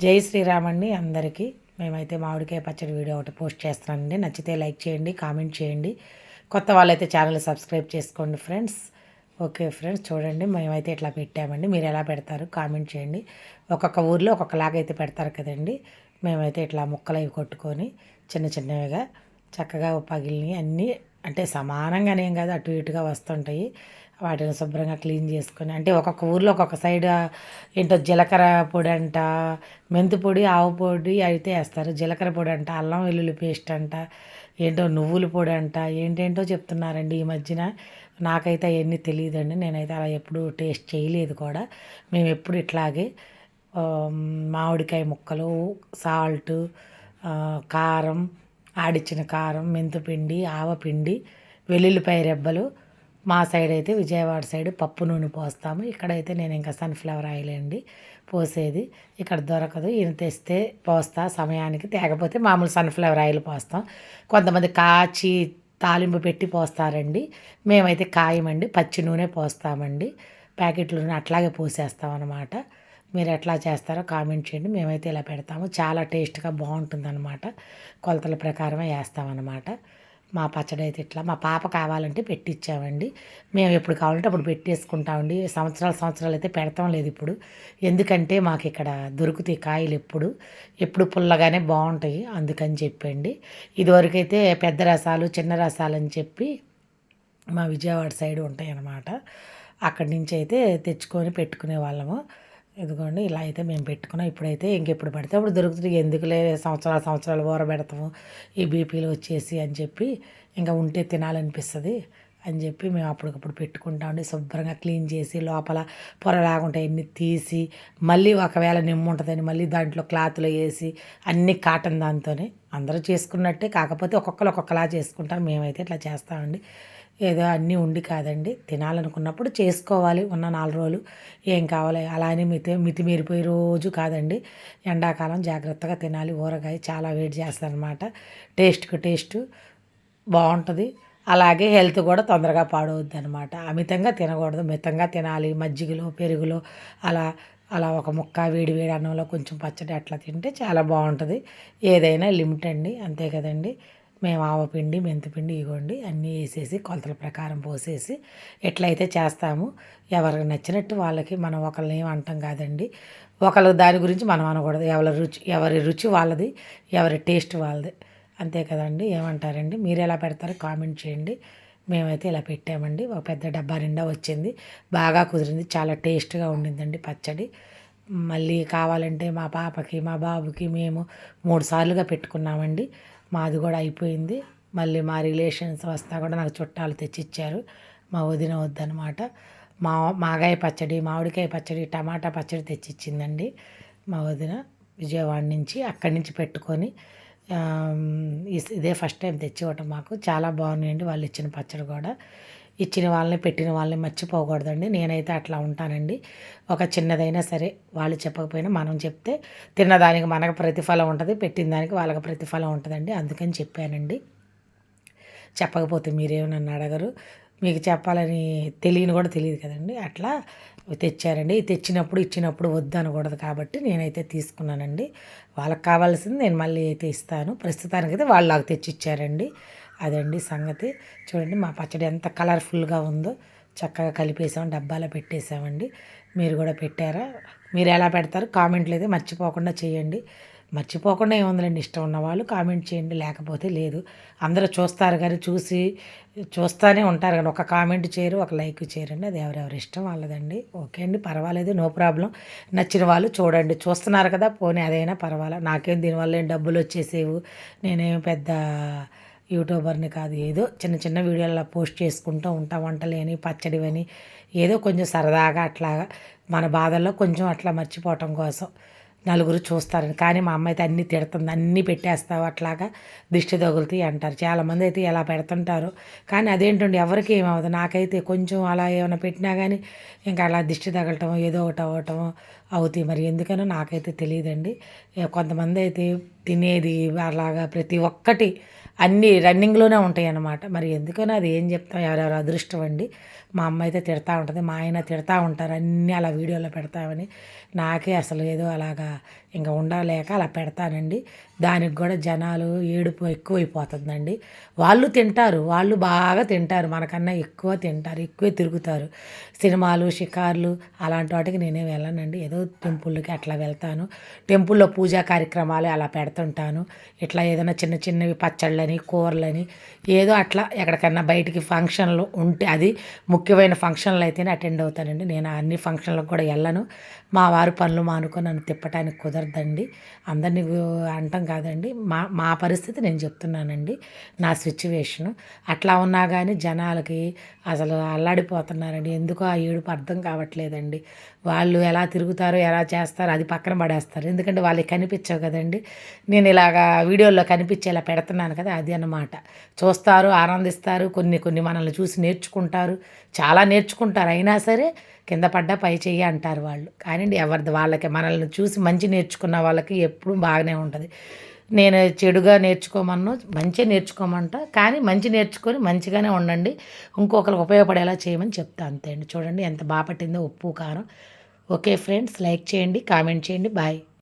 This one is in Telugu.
జై శ్రీరామ్ అండి అందరికీ. మేమైతే మామిడికాయ పచ్చడి వీడియో ఒకటి పోస్ట్ చేస్తున్నానండి. నచ్చితే లైక్ చేయండి, కామెంట్ చేయండి. కొత్త వాళ్ళైతే ఛానల్ సబ్స్క్రైబ్ చేసుకోండి ఫ్రెండ్స్. ఓకే ఫ్రెండ్స్, చూడండి మేమైతే ఇట్లా పెట్టామండి. మీరు ఎలా పెడతారు కామెంట్ చేయండి. ఒక్కొక్క ఊర్లో ఒక్కొక్కలాగా అయితే పెడతారు కదండి. మేమైతే ఇట్లా ముక్కలు అవి కొట్టుకొని చిన్న చిన్నవిగా చక్కగా పగిలిని అన్నీ అంటే సమానంగానేం కాదు, అటు ఇటుగా వస్తుంటాయి. వాటిని శుభ్రంగా క్లీన్ చేసుకొని అంటే ఒక్కొక్క ఊర్లో ఒక్కొక్క సైడ్ ఏంటో జీలకర్ర పొడి అంట, మెంతి పొడి, ఆవు పొడి అయితే వేస్తారు. జీలకర్ర పొడి అంట, అల్లం వెల్లుల్లి పేస్ట్ అంట, ఏంటో నువ్వుల పొడి అంట, ఏంటేంటో చెప్తున్నారండి ఈ మధ్యన. నాకైతే అవన్నీ తెలియదండి. నేనైతే అలా ఎప్పుడు టేస్ట్ చేయలేదు కూడా. మేము ఎప్పుడు ఇట్లాగే మామిడికాయ ముక్కలు, సాల్టు, కారం, ఆడిచ్చిన కారం, మెంతిపిండి, ఆవపిండి, వెల్లుల్లిపాయ రెబ్బలు. మా సైడ్ అయితే విజయవాడ సైడ్ పప్పు నూనె పోస్తాము. ఇక్కడైతే నేను ఇంకా సన్ఫ్లవర్ ఆయిల్ అండి పోసేది. ఇక్కడ దొరకదు, ఈయన తెస్తే పోస్తా సమయానికి. తేకపోతే మామూలు సన్ఫ్లవర్ ఆయిల్ పోస్తాం. కొంతమంది కాచి తాలింపు పెట్టి పోస్తారండి. మేమైతే కాయమండి, పచ్చి నూనె పోస్తామండి. ప్యాకెట్లు అట్లాగే పోసేస్తాం అనమాట. మీరు ఎట్లా చేస్తారో కామెంట్ చేయండి. మేమైతే ఇలా పెడతాము. చాలా టేస్ట్గా బాగుంటుందన్నమాట. కొలతల ప్రకారమే వేస్తామన్నమాట. మా పచ్చడి అయితే ఇట్లా మా పాప కావాలంటే పెట్టించామండి. మేము ఎప్పుడు కావాలంటే అప్పుడు పెట్టేసుకుంటామండి. సంవత్సరాలు అయితే పెడతాం లేదు ఇప్పుడు. ఎందుకంటే మాకు ఇక్కడ దొరుకుతాయి కాయలు ఎప్పుడు పుల్లగానే బాగుంటాయి, అందుకని చెప్పండి. ఇదివరకైతే పెద్ద రసాలు, చిన్న రసాలు అని చెప్పి మా విజయవాడ సైడ్ ఉంటాయి అన్నమాట. అక్కడి నుంచి అయితే తెచ్చుకొని పెట్టుకునే వాళ్ళము. ఇదిగోండి ఇలా అయితే మేము పెట్టుకున్నాం. ఇప్పుడైతే ఇంకెప్పుడు పడితే అప్పుడు దొరుకుతుంది. ఎందుకులే సంవత్సరాలు ఊరబెడతాము ఈ బీపీలు వచ్చేసి అని చెప్పి, ఇంకా ఉంటే తినాలనిపిస్తుంది అని చెప్పి మేము అప్పటికప్పుడు పెట్టుకుంటామండి. శుభ్రంగా క్లీన్ చేసి లోపల పొరలాగుంటాయి అన్నీ తీసి, మళ్ళీ ఒకవేళ నిమ్ము ఉంటుందని మళ్ళీ దాంట్లో క్లాత్లో వేసి అన్నీ కాటన్ దాంతోనే అందరూ చేసుకున్నట్టే, కాకపోతే ఒక్కొక్కరు ఒక్కొక్కలా చేసుకుంటారు. మేమైతే ఇట్లా చేస్తామండి. ఏదో అన్నీ ఉండి కాదండి, తినాలనుకున్నప్పుడు చేసుకోవాలి. ఉన్న 4 రోజులు ఏం కావాలి అలా అని మితిమీరిపోయి రోజు కాదండి. ఎండాకాలం జాగ్రత్తగా తినాలి. ఊరగాయ చాలా వేడి చేస్తుందన్నమాట. టేస్ట్ బాగుంటుంది. అలాగే హెల్త్ కూడా తొందరగా పాడవద్దు అనమాట. అమితంగా తినకూడదు, మితంగా తినాలి. మజ్జిగలో, పెరుగులో అలా అలా ఒక ముక్క వేడి వేడి అన్నంలో కొంచెం పచ్చడి అట్లా తింటే చాలా బాగుంటుంది. ఏదైనా లిమిట్ అండి, అంతే కదండి. మేము ఆవపిండి, మెంతిపిండి ఇగోండి అన్నీ వేసేసి కొలతల ప్రకారం పోసేసి ఎట్లయితే చేస్తాము. ఎవరికి నచ్చినట్టు వాళ్ళకి, మనం ఒకరిని ఏం అంటాం కాదండి. ఒకళ్ళు దాని గురించి మనం అనకూడదు. ఎవరి రుచి వాళ్ళది, ఎవరి టేస్ట్ వాళ్ళది, అంతే కదండి. ఏమంటారండి, మీరు ఎలా పెడతారో కామెంట్ చేయండి. మేమైతే ఇలా పెట్టామండి. ఒక పెద్ద డబ్బా నిండా వచ్చింది, బాగా కుదిరింది, చాలా టేస్ట్గా ఉండిందండి పచ్చడి. మళ్ళీ కావాలంటే మా పాపకి, మా బాబుకి మేము 3 సార్లుగా పెట్టుకున్నామండి. మాది కూడా అయిపోయింది. మళ్ళీ మా రిలేషన్స్ వస్తా కూడా నాకు చుట్టాలు తెచ్చిచ్చారు. మా వదిన వద్దనమాట. మాగాయ పచ్చడి, మామిడికాయ పచ్చడి, టమాటా పచ్చడి తెచ్చిచ్చిందండి మా వదిన విజయవాడ నుంచి. అక్కడి నుంచి పెట్టుకొని ఇదే ఫస్ట్ టైం తెచ్చివ్వటం మాకు. చాలా బాగున్నాయండి వాళ్ళు ఇచ్చిన పచ్చడి కూడా. ఇచ్చిన వాళ్ళని, పెట్టిన వాళ్ళని మర్చిపోకూడదండి. నేనైతే అట్లా ఉంటానండి. ఒక చిన్నదైనా సరే వాళ్ళు చెప్పకపోయినా మనం చెప్తే తిన్నదానికి మనకు ప్రతిఫలం ఉంటుంది, పెట్టిన దానికి వాళ్ళకి ప్రతిఫలం ఉంటుందండి. అందుకని చెప్పానండి. చెప్పకపోతే మీరేమో నన్ను అడగరు. మీకు చెప్పాలని తెలియని కూడా తెలియదు కదండి. అట్లా తెచ్చారండి. ఇచ్చినప్పుడు వద్దు అనకూడదు కాబట్టి నేనైతే తీసుకున్నానండి. వాళ్ళకి కావాల్సింది నేను మళ్ళీ అయితే ఇస్తాను. ప్రస్తుతానికైతే వాళ్ళు నాకు తెచ్చిచ్చారండి. అదండి సంగతి. చూడండి మా పచ్చడి ఎంత కలర్ఫుల్గా ఉందో. చక్కగా కలిపేసాం, డబ్బాలో పెట్టేసామండి. మీరు కూడా పెట్టారా? మీరు ఎలా పెడతారు కామెంట్లు అయితే మర్చిపోకుండా చేయండి. మర్చిపోకుండా ఏముందండి, ఇష్టం ఉన్నవాళ్ళు కామెంట్ చేయండి, లేకపోతే లేదు. అందరూ చూస్తారు కానీ చూస్తూనే ఉంటారు కానీ ఒక కామెంట్ చేయరు, ఒక లైక్ చేయరండి. అది ఎవరెవరి ఇష్టం వాళ్ళదండి. ఓకే అండి, పర్వాలేదు, నో ప్రాబ్లం. నచ్చిన వాళ్ళు చూడండి, చూస్తున్నారు కదా, పోనీ అదైనా పర్వాలేదు. నాకేం దీనివల్ల ఏం డబ్బులు వచ్చేసేవు, నేనేం పెద్ద యూట్యూబర్ని కాదు. ఏదో చిన్న చిన్న వీడియోలు పోస్ట్ చేసుకుంటూ ఉంటా, వంటలేని పచ్చడివని, ఏదో కొంచెం సరదాగా అట్లాగా మన బాధల్లో కొంచెం అట్లా మర్చిపోవటం కోసం నలుగురు చూస్తారని. కానీ మా అమ్మ అయితే అన్నీ తిడుతుంది, అన్నీ పెట్టేస్తావు అట్లాగా దిష్టి తగులుతాయి అంటారు. చాలామంది అయితే ఎలా పెడుతుంటారు, కానీ అదేంటండి ఎవరికి ఏమవుతుంది. నాకైతే కొంచెం అలా ఏమైనా పెట్టినా కానీ ఇంకా అలా దిష్టి తగలటం, ఏదో ఒకటి అవ్వటం అవుతాయి. మరి ఎందుకనో నాకైతే తెలియదండి. కొంతమంది అయితే తినేది అలాగా ప్రతి ఒక్కటి అన్నీ రన్నింగ్లోనే ఉంటాయి అన్నమాట. మరి ఎందుకనో అది ఏం చెప్తాం, ఎవరెవరు అదృష్టం అండి. మా అమ్మ అయితే తిడతా ఉంటుంది, మా ఆయన తిడతా ఉంటారు అన్నీ అలా వీడియోలో పెడతామని. నాకే అసలు ఏదో అలాగా ఇంకా ఉండలేక అలా పెడతానండి. దానికి కూడా జనాలు ఏడుపు ఎక్కువైపోతుందండి. వాళ్ళు తింటారు, వాళ్ళు బాగా తింటారు, మనకన్నా ఎక్కువ తింటారు, ఎక్కువే తిరుగుతారు. సినిమాలు, షికార్లు అలాంటి వాటికి నేనే వెళ్ళనండి. ఏదో టెంపుల్‌కి అట్లా వెళ్తాను. టెంపుల్‌లో పూజా కార్యక్రమాలు అలా పెడుతుంటాను. ఇట్లా ఏదైనా చిన్న చిన్నవి పచ్చళ్ళని, కూరలని ఏదో అట్లా ఎక్కడికన్నా బయటికి ఫంక్షన్‌లు ఉంటే అది ముఖ్యమైన ఫంక్షన్‌లు అయితేనే అటెండ్ అవుతానండి. నేను అన్ని ఫంక్షన్‌లకు కూడా ఎళ్ళను. మా వారు పనులు మానుకొని నన్ను తిప్పటానికి కుదరదండి. అందరిని అనటం కాదండి. మా మా పరిస్థితి నేను చెప్తున్నానండి. నా సిట్యుయేషను. అట్లా ఉన్నా గానీ జనాలకి అసలు అల్లాడిపోతున్నారండి. ఎందుకో ఆ ఏడుపు అర్థం కావట్లేదండి. వాళ్ళు ఎలా తిరుగుతారో, ఎలా చేస్తారో అది పక్కన పడేస్తారు. ఎందుకంటే వాళ్ళకి కనిపించవు కదండీ. నేను ఇలాగా వీడియోల్లో కనిపించేలా పెడుతున్నాను కదా! అది అన్నమాట. చూస్తారు, ఆనందిస్తారు. కొన్ని కొన్ని మనల్ని చూసి నేర్చుకుంటారు. చాలా నేర్చుకుంటారు. అయినా సరే కింద పడ్డా పై చెయ్యి అంటారు వాళ్ళు. కానియండి ఎవరిది వాళ్ళకే. మనల్ని చూసి మంచి నేర్చుకున్న వాళ్ళకి ఎప్పుడూ బాగానే ఉంటది. నేను చెడుగా నేర్చుకోమనను, మంచే నేర్చుకోమంటా. కానీ మంచి నేర్చుకొని మంచిగానే ఉండండి. ఇంకొకరికి ఉపయోగపడేలా చేయమని చెప్తా అంతే అండి. చూడండి ఎంత పట్టిందో ఉప్పు, కారం. ఓకే ఫ్రెండ్స్, లైక్ చేయండి, కామెంట్ చేయండి. బాయ్.